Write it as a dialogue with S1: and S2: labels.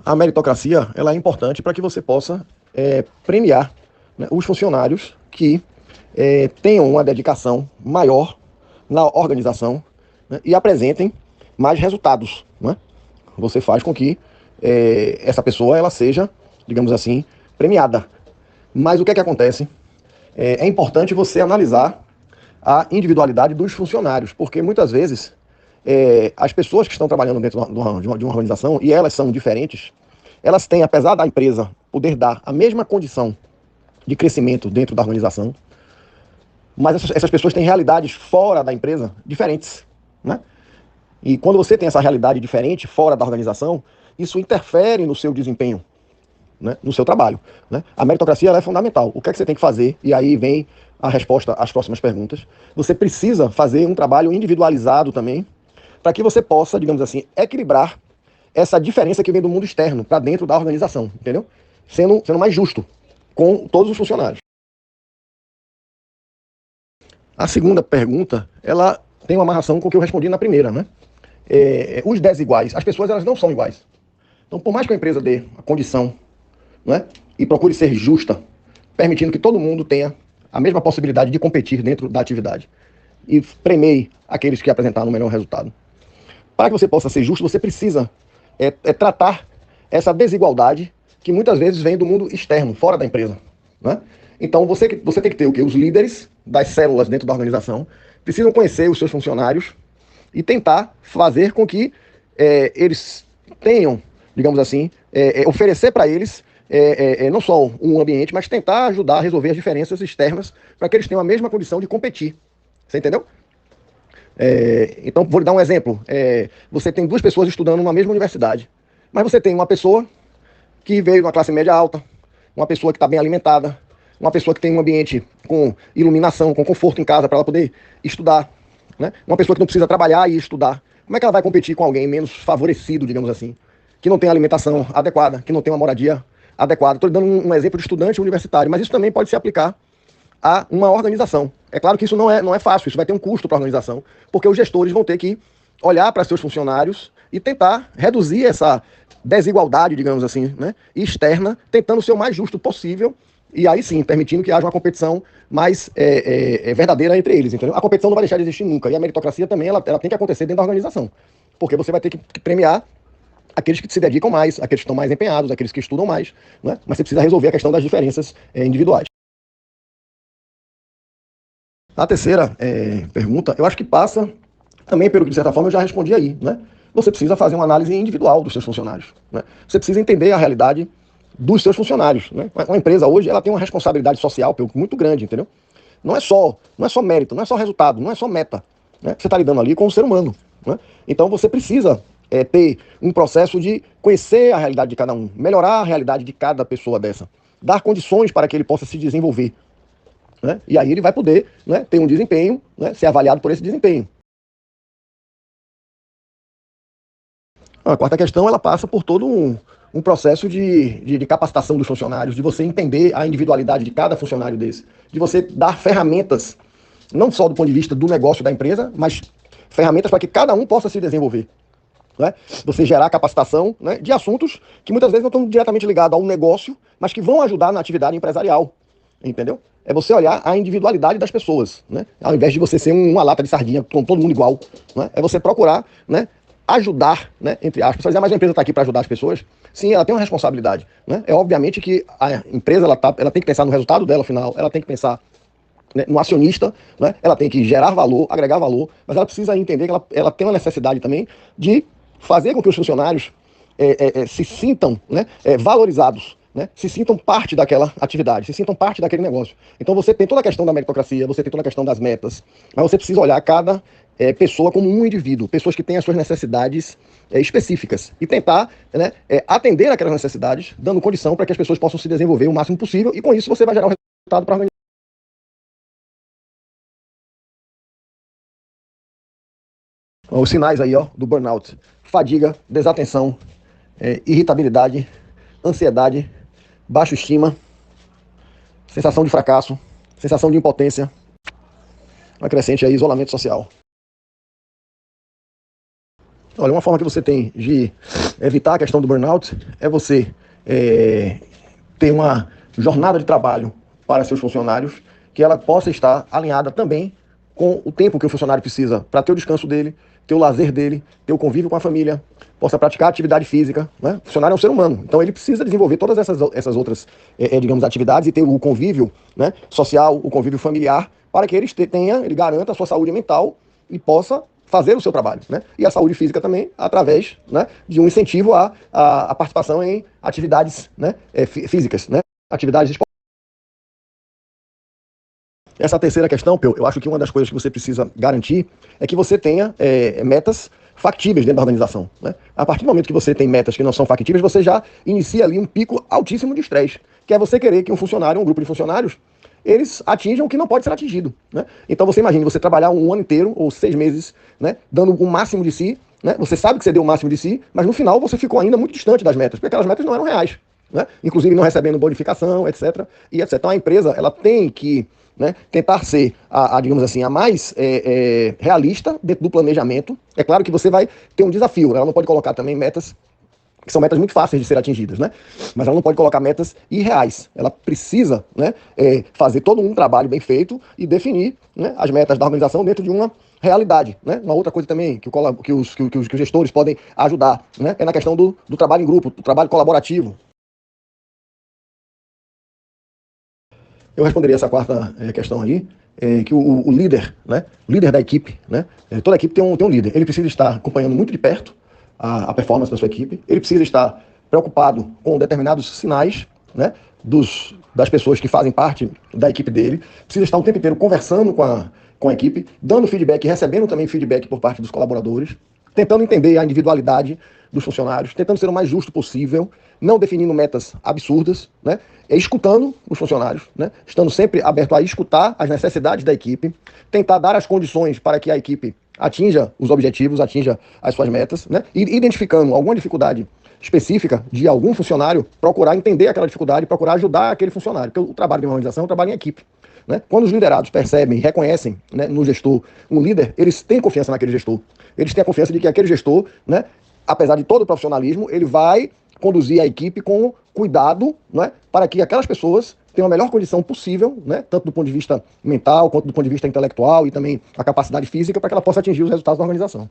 S1: A meritocracia ela é importante para que você possa premiar, né, os funcionários que tenham uma dedicação maior na organização, né, e apresentem mais resultados, né? Você faz com que essa pessoa ela seja, digamos assim, premiada. Mas o que é que acontece? É importante você analisar a individualidade dos funcionários, porque muitas vezes as pessoas que estão trabalhando dentro de uma organização, e elas são diferentes, elas têm, apesar da empresa poder dar a mesma condição de crescimento dentro da organização, mas essas pessoas têm realidades fora da empresa diferentes, né? E quando você tem essa realidade diferente fora da organização, isso interfere no seu desempenho, né, no seu trabalho, né? A meritocracia ela é fundamental. O que é que você tem que fazer? E aí vem a resposta às próximas perguntas. Você precisa fazer um trabalho individualizado também, para que você possa, digamos assim, equilibrar essa diferença que vem do mundo externo para dentro da organização, entendeu? Sendo mais justo com todos os funcionários. A segunda pergunta, ela tem uma amarração com o que eu respondi na primeira, né? Os desiguais, as pessoas elas não são iguais. Então, por mais que a empresa dê a condição, né, e procure ser justa, permitindo que todo mundo tenha a mesma possibilidade de competir dentro da atividade e premie aqueles que apresentaram o melhor resultado. Para que você possa ser justo, você precisa tratar essa desigualdade que muitas vezes vem do mundo externo, fora da empresa, né? Então você tem que ter o quê? Os líderes das células dentro da organização precisam conhecer os seus funcionários e tentar fazer com que eles tenham, digamos assim, oferecer para eles não só um ambiente, mas tentar ajudar a resolver as diferenças externas para que eles tenham a mesma condição de competir. Você entendeu? Então, vou lhe dar um exemplo. Você tem duas pessoas estudando numa mesma universidade, mas você tem uma pessoa que veio de uma classe média alta, uma pessoa que está bem alimentada, uma pessoa que tem um ambiente com iluminação, com conforto em casa para ela poder estudar, né? Uma pessoa que não precisa trabalhar e estudar. Como é que ela vai competir com alguém menos favorecido, digamos assim, que não tem alimentação adequada, que não tem uma moradia adequada? Estou dando um exemplo de estudante universitário, mas isso também pode se aplicar a uma organização. É claro que isso não é fácil, isso vai ter um custo para a organização, porque os gestores vão ter que olhar para seus funcionários e tentar reduzir essa desigualdade, digamos assim, né, externa, tentando ser o mais justo possível, e aí sim, permitindo que haja uma competição mais verdadeira entre eles, entendeu? A competição não vai deixar de existir nunca, e a meritocracia também ela tem que acontecer dentro da organização, porque você vai ter que premiar aqueles que se dedicam mais, aqueles que estão mais empenhados, aqueles que estudam mais, né? Mas você precisa resolver a questão das diferenças individuais. A terceira pergunta, eu acho que passa também pelo que, de certa forma, eu já respondi aí, né? Você precisa fazer uma análise individual dos seus funcionários, né? Você precisa entender a realidade dos seus funcionários, né? Uma empresa hoje, ela tem uma responsabilidade social muito grande, entendeu? Não é só mérito, não é só resultado, não é só meta, né? Você está lidando ali com o ser humano, né? Então você precisa ter um processo de conhecer a realidade de cada um, melhorar a realidade de cada pessoa dessa, dar condições para que ele possa se desenvolver, né? E aí ele vai poder, né, ter um desempenho, né, ser avaliado por esse desempenho. A quarta questão ela passa por todo um processo de capacitação dos funcionários, de você entender a individualidade de cada funcionário desse, de você dar ferramentas, não só do ponto de vista do negócio da empresa, mas ferramentas para que cada um possa se desenvolver, né? Você gerar capacitação, né, de assuntos que muitas vezes não estão diretamente ligados ao negócio, mas que vão ajudar na atividade empresarial, entendeu? É você olhar a individualidade das pessoas, né? Ao invés de você ser uma lata de sardinha com todo mundo igual, né? É você procurar, né, ajudar, né, entre aspas. Mas a empresa está aqui para ajudar as pessoas. Sim, ela tem uma responsabilidade, né? É obviamente que a empresa ela tem que pensar no resultado dela final, ela tem que pensar, né, no acionista, né? Ela tem que gerar valor, agregar valor, mas ela precisa entender que ela tem uma necessidade também de fazer com que os funcionários se sintam, né, valorizados, né, se sintam parte daquela atividade, se sintam parte daquele negócio. Então você tem toda a questão da meritocracia, você tem toda a questão das metas, mas você precisa olhar cada pessoa como um indivíduo, pessoas que têm as suas necessidades específicas e tentar, né, atender aquelas necessidades, dando condição para que as pessoas possam se desenvolver o máximo possível e com isso você vai gerar um resultado para a organização. Os sinais aí, ó, do burnout: fadiga, desatenção, irritabilidade, ansiedade, baixa estima, sensação de fracasso, sensação de impotência, uma crescente aí, isolamento social. Olha, uma forma que você tem de evitar a questão do burnout é você ter uma jornada de trabalho para seus funcionários que ela possa estar alinhada também com o tempo que o funcionário precisa para ter o descanso dele, ter o lazer dele, ter o convívio com a família, possa praticar atividade física, né? O funcionário é um ser humano, então ele precisa desenvolver todas essas outras, digamos, atividades e ter o convívio, né, social, o convívio familiar, para que ele garanta a sua saúde mental e possa fazer o seu trabalho, né? E a saúde física também, através, né, de um incentivo à participação em atividades, né, físicas, né? Atividades esportivas. Essa terceira questão, eu acho que uma das coisas que você precisa garantir é que você tenha metas factíveis dentro da organização, né? A partir do momento que você tem metas que não são factíveis, você já inicia ali um pico altíssimo de estresse, que é você querer que um funcionário, um grupo de funcionários, eles atinjam o que não pode ser atingido, né? Então você imagina você trabalhar um ano inteiro ou 6 meses, né, dando o máximo de si, né? Você sabe que você deu o máximo de si, mas no final você ficou ainda muito distante das metas, porque aquelas metas não eram reais, né? Inclusive não recebendo bonificação, etc. E etc. Então a empresa ela tem que, né, tentar ser digamos assim, a mais realista dentro do planejamento. É claro que você vai ter um desafio, né? Ela não pode colocar também metas que são metas muito fáceis de ser atingidas, né? Mas ela não pode colocar metas irreais. Ela precisa, né, fazer todo um trabalho bem feito e definir, né, as metas da organização dentro de uma realidade, né? Uma outra coisa também que os gestores podem ajudar, né, é na questão do trabalho em grupo, do trabalho colaborativo. Eu responderia essa quarta questão aí, que o líder, né, o líder da equipe, né, toda equipe tem um líder, ele precisa estar acompanhando muito de perto a performance da sua equipe, ele precisa estar preocupado com determinados sinais, né, das pessoas que fazem parte da equipe dele, precisa estar o tempo inteiro conversando com a equipe, dando feedback e recebendo também feedback por parte dos colaboradores, tentando entender a individualidade dos funcionários, tentando ser o mais justo possível, não definindo metas absurdas, né? Escutando os funcionários, né? Estando sempre aberto a escutar as necessidades da equipe, tentar dar as condições para que a equipe atinja os objetivos, atinja as suas metas, né? E identificando alguma dificuldade específica de algum funcionário, procurar entender aquela dificuldade, procurar ajudar aquele funcionário, porque o trabalho de uma organização é um trabalho em equipe, né? Quando os liderados percebem, reconhecem, né, no gestor um líder, eles têm confiança naquele gestor. Eles têm a confiança de que aquele gestor, né, apesar de todo o profissionalismo, ele vai conduzir a equipe com cuidado, né, para que aquelas pessoas tenham a melhor condição possível, né, tanto do ponto de vista mental, quanto do ponto de vista intelectual e também a capacidade física, para que ela possa atingir os resultados da organização.